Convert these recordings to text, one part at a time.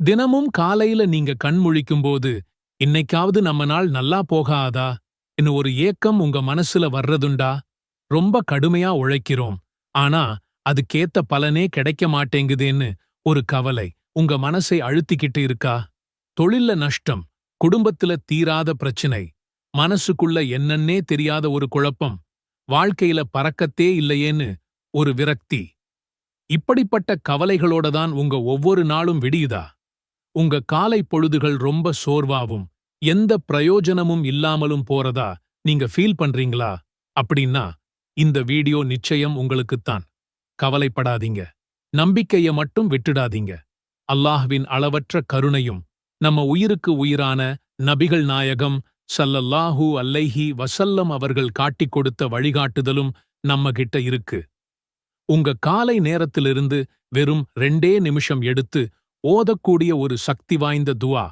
தினமும் காலையில நீங்க கண் முழிக்கும்போது, இன்னைக்காவது நம்ம நாள் நல்லா போகாதா? ன்னு ஒரு ஏக்கம் உங்க மனசுல வர்றதுண்டா? ரொம்ப கடுமையா உழைக்கிறோம். ஆனா, அதுக்கேத்த பலனே கிடைக்க மாட்டேங்குதேன்னு ஒரு கவலை உங்க மனசை அழுத்திக்கிட்டு இருக்கா? தொழில்ல நஷ்டம், குடும்பத்துல தீராத பிரச்சினை, மனசுக்குள்ள என்னன்னே தெரியாத ஒரு குழப்பம், வாழ்க்கையில பறக்கத்தே இல்லையேன்னு ஒரு விரக்தி. இப்படிப்பட்ட கவலைகளோட தான் உங்க ஒவ்வொரு நாளும் விடியுதா? உங்க காலை பொழுதுகள் ரொம்ப சோர்வாவும் எந்த பிரயோஜனமும் இல்லாமலும் போறதா நீங்க ஃபீல் பண்றீங்களா? அப்படின்னா இந்த வீடியோ நிச்சயம் உங்களுக்குத்தான். கவலைப்படாதீங்க. நம்பிக்கைய மட்டும் விட்டுடாதீங்க. அல்லாஹ்வின் அளவற்ற கருணையும் நம்ம உயிருக்கு உயிரான நபிகள் நாயகம் ஸல்லல்லாஹு அலைஹி வஸல்லம் அவர்கள் காட்டிக் கொடுத்த வழிகாட்டுதலும் நம்ம கிட்ட இருக்கு. உங்க காலை நேரத்திலிருந்து வெறும் 2 நிமிஷம் எடுத்து ஓதக்கூடிய ஒரு சக்தி வாய்ந்த துஆ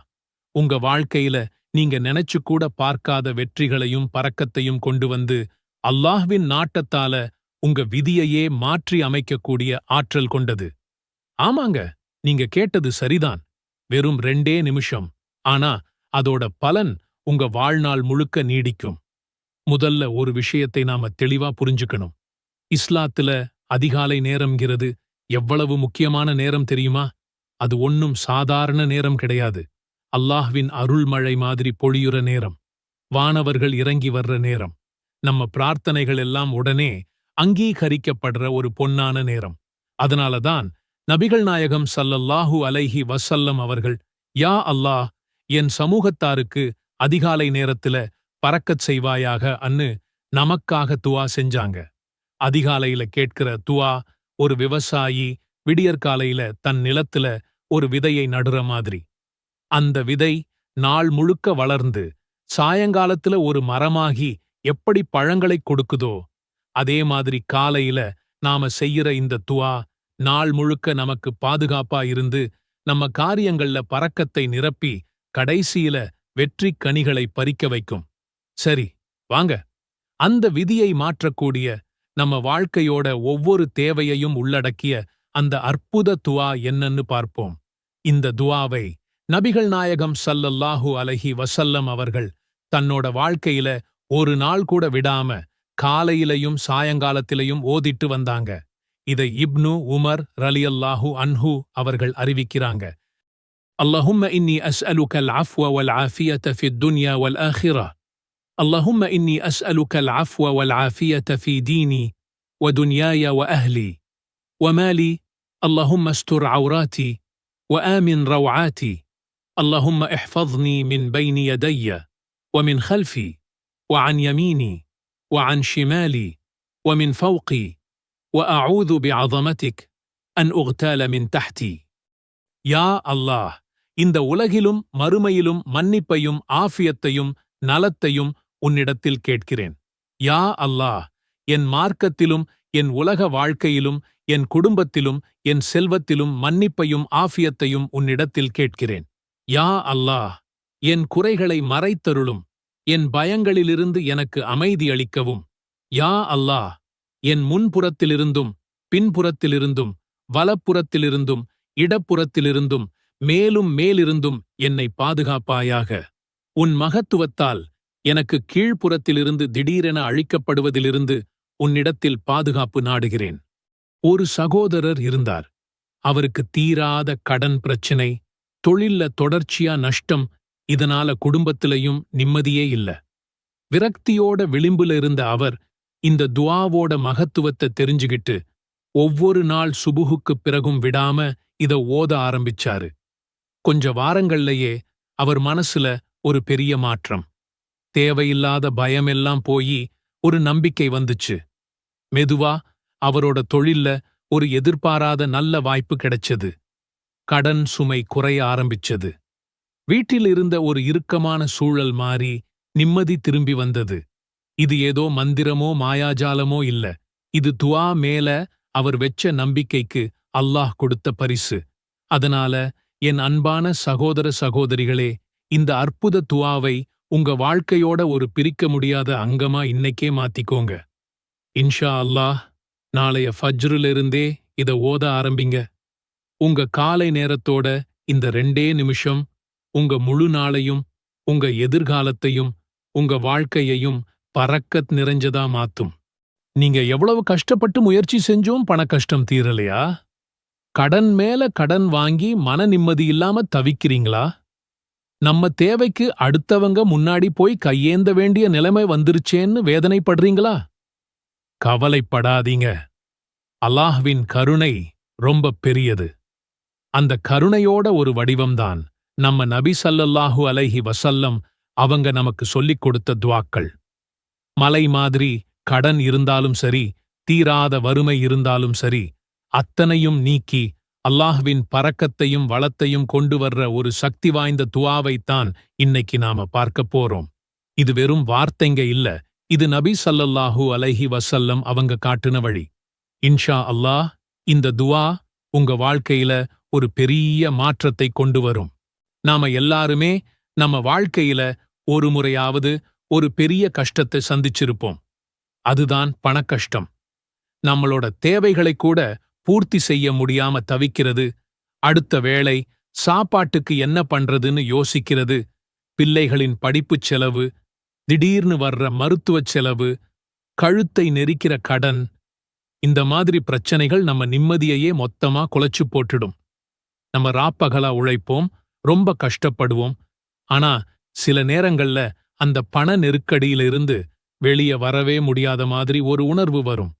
உங்க வாழ்க்கையில நீங்க நினைச்சு கூட பார்க்காத வெற்றிகளையும் பறக்கத்தையும் கொண்டு வந்து அல்லாஹ்வின் நாட்டத்தால உங்க விதியையே மாற்றி அமைக்கக்கூடிய ஆற்றல் கொண்டது. ஆமாங்க, நீங்க கேட்டது சரிதான். வெறும் 2 நிமிஷம். ஆனா அதோட பலன் உங்க வாழ்நாள் முழுக்க நீடிக்கும். முதல்ல ஒரு விஷயத்தை நாம தெளிவா புரிஞ்சுக்கணும். இஸ்லாத்துல அதிகாலை நேரம்ங்கிறது எவ்வளவு முக்கியமான நேரம் தெரியுமா? அது ஒன்னும் சாதாரண நேரம் கிடையாது. அல்லாஹ்வின் அருள்மழை மாதிரி பொழியுற நேரம். வானவர்கள் இறங்கி வர்ற நேரம். நம்ம பிரார்த்தனைகள் எல்லாம் உடனே அங்கீகரிக்கப்படுற ஒரு பொன்னான நேரம். அதனாலதான் நபிகள் நாயகம் ஸல்லல்லாஹு அலைஹி வஸல்லம் அவர்கள், யா அல்லாஹ், என் சமூகத்தாருக்கு அதிகாலை நேரத்துல பறக்கச் செய்வாயாக அன்னு நமக்காக துஆ செஞ்சாங்க. அதிகாலையில கேட்கிற துஆ ஒரு விவசாயி விடியற்காலையில தன் நிலத்துல ஒரு விதையை நடுற மாதிரி. அந்த விதை நாள் முழுக்க வளர்ந்து சாயங்காலத்துல ஒரு மரமாகி எப்படி பழங்களைக் கொடுக்குதோ, அதே மாதிரி காலையில நாம செய்யற இந்த துஆ நாள் முழுக்க நமக்கு பாதுகாப்பா இருந்து நம்ம காரியங்கள்ல பறக்கத்தை நிரப்பி கடைசியில வெற்றிக் கனிகளை பறிக்க வைக்கும். சரி, வாங்க அந்த விதியை மாற்றக்கூடிய நம்ம வாழ்க்கையோட ஒவ்வொரு தேவையையும் உள்ளடக்கிய அந்த அற்புத துஆ என்னன்னு பார்ப்போம். இந்த துஆவை நபிகள் நாயகம் ஸல்லல்லாஹு அலைஹி வஸல்லம் அவர்கள் தன்னோட வாழ்க்கையில ஒரு நாள் கூட விடாம காலையிலையும் சாயங்காலத்திலையும் ஓதிட்டு வந்தாங்க. இதை இப்னு உமர் ரலியல்லாஹு அன்ஹு அவர்கள் அறிவிக்கிறாங்க. اللهم إني أسألك العفو والعافية في الدنيا والآخرة. اللهم إني أسألك العفو والعافية في ديني ودنياي وأهلي ومالي. اللهم استر عوراتي وآمن روعاتي. اللهم احفظني من بين يدي ومن خلفي وعن يميني وعن شمالي ومن فوقي وأعوذ بعظمتك أن أغتال من تحتي. يا الله, இந்த உலகிலும் மறுமையிலும் மன்னிப்பையும் ஆஃபியத்தையும் நலத்தையும் உன்னிடத்தில் கேட்கிறேன். யா அல்லாஹ், என் மார்க்கத்திலும் என் உலக வாழ்க்கையிலும் என் குடும்பத்திலும் என் செல்வத்திலும் மன்னிப்பையும் ஆஃபியத்தையும் உன்னிடத்தில் கேட்கிறேன். யா அல்லாஹ், என் குறைகளை மறைத்தருளும். என் பயங்களிலிருந்து எனக்கு அமைதி அளிக்கவும். யா அல்லாஹ், என் முன்புறத்திலிருந்தும் பின்புறத்திலிருந்தும் வலப்புறத்திலிருந்தும் இடப்புறத்திலிருந்தும் மேலும் மேலிருந்தும் என்னை பாதுகாப்பாயாக. உன் மகத்துவத்தால் எனக்கு கீழ்ப்புறத்திலிருந்து திடீரென அழிக்கப்படுவதிலிருந்து உன்னிடத்தில் பாதுகாப்பு நாடுகிறேன். ஒரு சகோதரர் இருந்தார். அவருக்கு தீராத கடன் பிரச்சினை, தொழில்ல தொடர்ச்சியா நஷ்டம். இதனால குடும்பத்திலையும் நிம்மதியே இல்ல. விரக்தியோட விளிம்புல இருந்த அவர் இந்த துஆவோட மகத்துவத்தை தெரிஞ்சுகிட்டு ஒவ்வொரு நாள் சுபுகுக்குப் பிறகும் விடாம இத ஓத ஆரம்பிச்சாரு. கொஞ்ச வாரங்கள்லயே அவர் மனசுல ஒரு பெரிய மாற்றம். தேவையில்லாத பயமெல்லாம் போயி ஒரு நம்பிக்கை வந்துச்சு. மெதுவா அவரோட தொழில்ல ஒரு எதிர்பாராத நல்ல வாய்ப்பு கிடைச்சது. கடன் சுமை குறைய ஆரம்பிச்சது. வீட்டில் இருந்த ஒரு இறுக்கமான சூழல் மாறி நிம்மதி திரும்பி வந்தது. இது ஏதோ மந்திரமோ மாயாஜாலமோ இல்ல. இது துஆ மேல அவர் வெச்ச நம்பிக்கைக்கு அல்லாஹ் கொடுத்த பரிசு. அதனால என் அன்பான சகோதர சகோதரிகளே, இந்த அற்புத துஆவை உங்க வாழ்க்கையோட ஒரு பிரிக்க முடியாத அங்கமா இன்னைக்கே மாத்திக்கோங்க. இன்ஷா அல்லாஹ், நாளைய ஃபஜ்ரிலிருந்தே இத ஓத ஆரம்பிங்க. உங்க காலை நேரத்தோட இந்த 2 நிமிஷம் உங்க முழு நாளையும், உங்க எதிர்காலத்தையும், உங்க வாழ்க்கையையும் பரக்கத் நிறைஞ்சதா மாத்தும். நீங்க எவ்வளவு கஷ்டப்பட்டு முயற்சி செஞ்சும் பண கஷ்டம் தீரலையா? கடன் மேல கடன் வாங்கி மன நிம்மதி இல்லாம தவிக்கிறீங்களா? நம்ம தேவைக்கு அடுத்தவங்க முன்னாடி போய் கையேந்த வேண்டிய நிலைமை வந்துருச்சேன்னு வேதனைப்படுறீங்களா? கவலைப்படாதீங்க. அல்லாஹ்வின் கருணை ரொம்ப பெரியது. அந்த கருணையோட ஒரு வடிவம்தான் நம்ம நபி ஸல்லல்லாஹு அலைஹி வஸல்லம் அவங்க நமக்கு சொல்லிக் கொடுத்த துஆக்கள். மலை மாதிரி கடன் இருந்தாலும் சரி, தீராத வறுமை இருந்தாலும் சரி, அத்தனையும் நீக்கி அல்லாஹ்வின் பரக்கத்தையும் வளத்தையும் கொண்டு வர்ற ஒரு சக்தி வாய்ந்த துஆவைத்தான் இன்னைக்கு நாம பார்க்கப் போறோம். இது வெறும் வார்த்தைங்க இல்ல, இது நபி ஸல்லல்லாஹு அலைஹி வஸல்லம் அவங்க காட்டுன வழி. இன்ஷா அல்லாஹ் இந்த துஆ உங்க வாழ்க்கையில ஒரு பெரிய மாற்றத்தை கொண்டு வரும். நாம எல்லாருமே நம்ம வாழ்க்கையில ஒரு முறையாவது ஒரு பெரிய கஷ்டத்தை சந்திச்சிருப்போம். அதுதான் பணக்கஷ்டம். நம்மளோட தேவைகளை கூட பூர்த்தி செய்ய முடியாம தவிக்கிறது, அடுத்த வேளை சாப்பாட்டுக்கு என்ன பண்றதுன்னு யோசிக்கிறது, பிள்ளைகளின் படிப்புச் செலவு, திடீர்னு வர்ற மருத்துவச் செலவு, கழுத்தை நெரிக்கிற கடன், இந்த மாதிரி பிரச்சனைகள் நம்ம நிம்மதியையே மொத்தமா குலைச்சு போட்டுடும். நம்ம ராப்பகலா உழைப்போம், ரொம்ப கஷ்டப்படுவோம். ஆனா சில நேரங்கள்ல அந்த பண நெருக்கடியிலிருந்து வெளிய வரவே முடியாத மாதிரி ஒரு உணர்வு வரும்.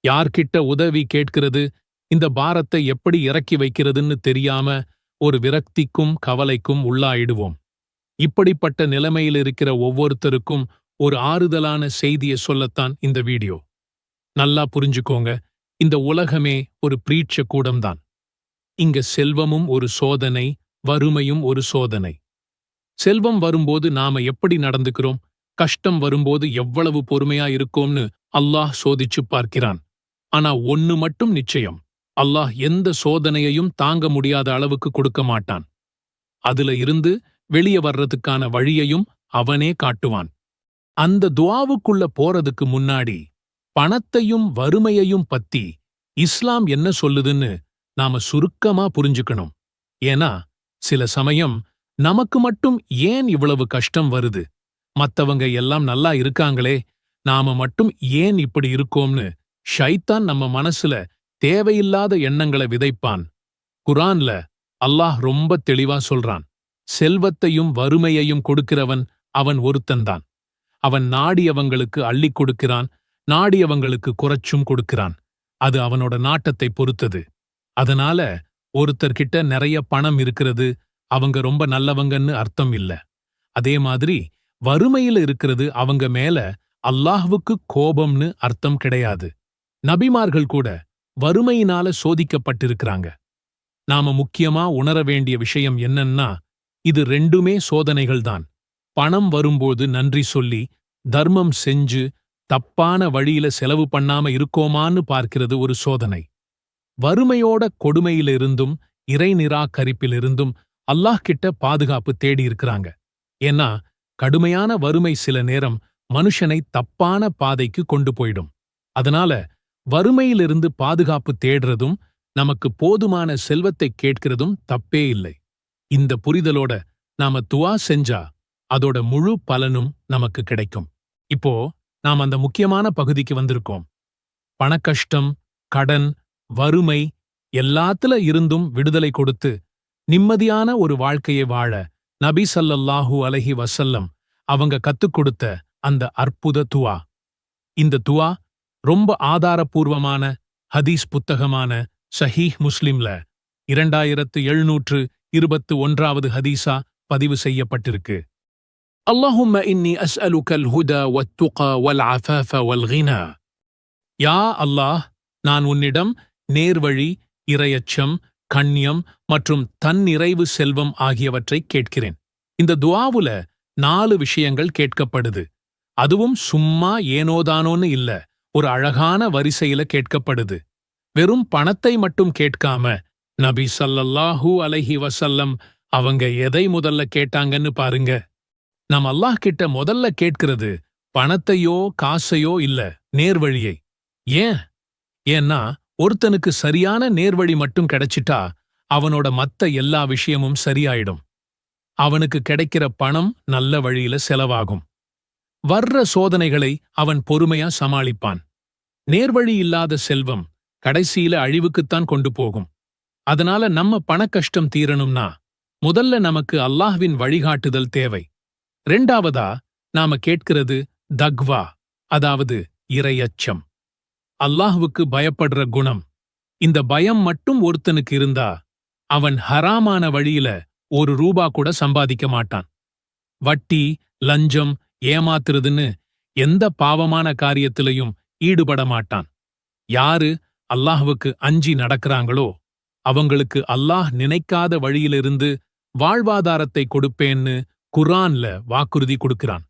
யார்கிட்ட உதவி கேட்கிறது, இந்த பாரத்தை எப்படி இறக்கி வைக்கிறதுன்னு தெரியாம ஒரு விரக்திக்கும் கவலைக்கும் உள்ளாயிடுவோம். இப்படிப்பட்ட நிலைமையில் இருக்கிற ஒவ்வொருத்தருக்கும் ஒரு ஆறுதலான செய்தியை சொல்லத்தான் இந்த வீடியோ. நல்லா புரிஞ்சுக்கோங்க, இந்த உலகமே ஒரு பிரீட்ச கூடம்தான். இங்க செல்வமும் ஒரு சோதனை, வறுமையும் ஒரு சோதனை. செல்வம் வரும்போது நாம எப்படி நடந்துக்கிறோம், கஷ்டம் வரும்போது எவ்வளவு பொறுமையா இருக்கோம்னு அல்லாஹ் சோதிச்சு பார்க்கிறான். ஆனா ஒன்னு மட்டும் நிச்சயம், அல்லாஹ் எந்த சோதனையையும் தாங்க முடியாத அளவுக்கு கொடுக்க மாட்டான். அதுல இருந்து வெளியே வர்றதுக்கான வழியையும் அவனே காட்டுவான். அந்த துஆவுக்குள்ள போறதுக்கு முன்னாடி பணத்தையும் வறுமையையும் பத்தி இஸ்லாம் என்ன சொல்லுதுன்னு நாம சுருக்கமா புரிஞ்சுக்கணும். ஏன்னா சில சமயம் நமக்கு மட்டும் ஏன் இவ்வளவு கஷ்டம் வருது, மத்தவங்க எல்லாம் நல்லா இருக்காங்களே, நாம மட்டும் ஏன் இப்படி இருக்கோம்னு ஷைத்தான் நம்ம மனசுல தேவையில்லாத எண்ணங்களை விதைப்பான். குர்ஆன்ல அல்லாஹ் ரொம்ப தெளிவா சொல்றான், செல்வத்தையும் வறுமையையும் கொடுக்கிறவன் அவன் ஒருத்தன்தான். அவன் நாடியவங்களுக்கு அள்ளிக் கொடுக்கிறான், நாடியவங்களுக்கு குறைச்சும் கொடுக்கிறான். அது அவனோட நாட்டத்தை பொறுத்தது. அதனால ஒருத்தர்கிட்ட நிறைய பணம் இருக்கிறது அவங்க ரொம்ப நல்லவங்கன்னு அர்த்தம் இல்ல. அதே மாதிரி வறுமையில இருக்கிறது அவங்க மேல அல்லாஹ்வுக்கு கோபம்னு அர்த்தம் கிடையாது. நபிமார்கள் கூட வறுமையினால சோதிக்கப்பட்டிருக்கிறாங்க. நாம முக்கியமா உணர வேண்டிய விஷயம் என்னன்னா, இது ரெண்டுமே சோதனைகள்தான். பணம் வரும்போது நன்றி சொல்லி தர்மம் செஞ்சு தப்பான வழியில செலவு பண்ணாம இருக்கோமான்னு பார்க்கிறது ஒரு சோதனை. வறுமையோட கொடுமையிலிருந்தும் இறை நிராகரிப்பிலிருந்தும் அல்லாஹ் கிட்ட பாதுகாப்பு தேடி இருக்கிறாங்க. ஏன்னா கடுமையான வறுமை சில நேரம் மனுஷனை தப்பான பாதைக்கு கொண்டு போயிடும். அதனால வறுமையிலிருந்து பாதுகாப்பு தேடுறதும் நமக்கு போதுமான செல்வத்தை கேட்கிறதும் தப்பே இல்லை. இந்த புரிதலோட நாம துஆ செஞ்சா அதோட முழு பலனும் நமக்கு கிடைக்கும். இப்போ நாம் அந்த முக்கியமான பகுதிக்கு வந்திருக்கோம். பணக்கஷ்டம், கடன், வறுமை எல்லாத்துல இருந்தும் விடுதலை கொடுத்து நிம்மதியான ஒரு வாழ்க்கையை வாழ நபி ஸல்லல்லாஹு அலைஹி வஸல்லம் அவங்க கத்துக் கொடுத்த அந்த அற்புத துஆ. இந்த துஆ ரொம்ப ஆதாரபூர்வமான ஹதீஸ் புத்தகமான ஸஹீஹ் முஸ்லிம்ல 2721வது ஹதீஸா பதிவு செய்யப்பட்டிருக்கு. அல்லாஹும்ம இன்னி அஸ்அலுகல் ஹுதா வத்துகா வல் அஃபாஃப வல் கினா. யா அல்லாஹ், நான் உன்னிடம் நேர்வழி, இறையச்சம், கண்ணியம் மற்றும் தன்னிறைவு செல்வம் ஆகியவற்றைக் கேட்கிறேன். இந்த துஆவுல 4 விஷயங்கள் கேட்கப்படுது. அதுவும் சும்மா ஏனோதானோன்னு இல்ல, ஒரு அழகான வரிசையில கேட்கப்படுது. வெறும் பணத்தை மட்டும் கேட்காம நபி ஸல்லல்லாஹு அலைஹி வஸல்லம் அவங்க எதை முதல்ல கேட்டாங்கன்னு பாருங்க. நாம் அல்லாஹ் கிட்ட முதல்ல கேட்கிறது பணத்தையோ காசையோ இல்ல, நேர்வழியை. ஏன்? ஏன்னா ஒருத்தனுக்கு சரியான நேர்வழி மட்டும் கிடைச்சிட்டா அவனோட மத்த எல்லா விஷயமும் சரியாயிடும். அவனுக்கு கிடைக்கிற பணம் நல்ல வழியில செலவாகும். வர்ற சோதனைகளை அவன் பொறுமையா சமாளிப்பான். நேர்வழி இல்லாத செல்வம் கடைசியில அழிவுக்குத்தான் கொண்டு போகும். அதனால நம்ம பணக்கஷ்டம் தீரணும்னா முதல்ல நமக்கு அல்லாஹ்வின் வழிகாட்டுதல் தேவை. 2வதா நாம கேட்கிறது தக்வா, அதாவது இறையச்சம். அல்லாஹ்வுக்கு பயப்படுற குணம். இந்த பயம் மட்டும் ஒருத்தனுக்கு இருந்தா அவன் ஹராமான வழியில ₹1 கூட சம்பாதிக்க மாட்டான். வட்டி, லஞ்சம், ஏமாத்துறதுன்னு எந்த பாவமான காரியத்திலையும் ஈடுபட மாட்டான். யாரு அல்லாஹ்வுக்கு அஞ்சி நடக்கிறாங்களோ அவங்களுக்கு அல்லாஹ் நினைக்காத வழியிலிருந்து வாழ்வாதாரத்தை கொடுப்பேன்னு குர்ஆன்ல வாக்குறுதி கொடுக்கிறான்.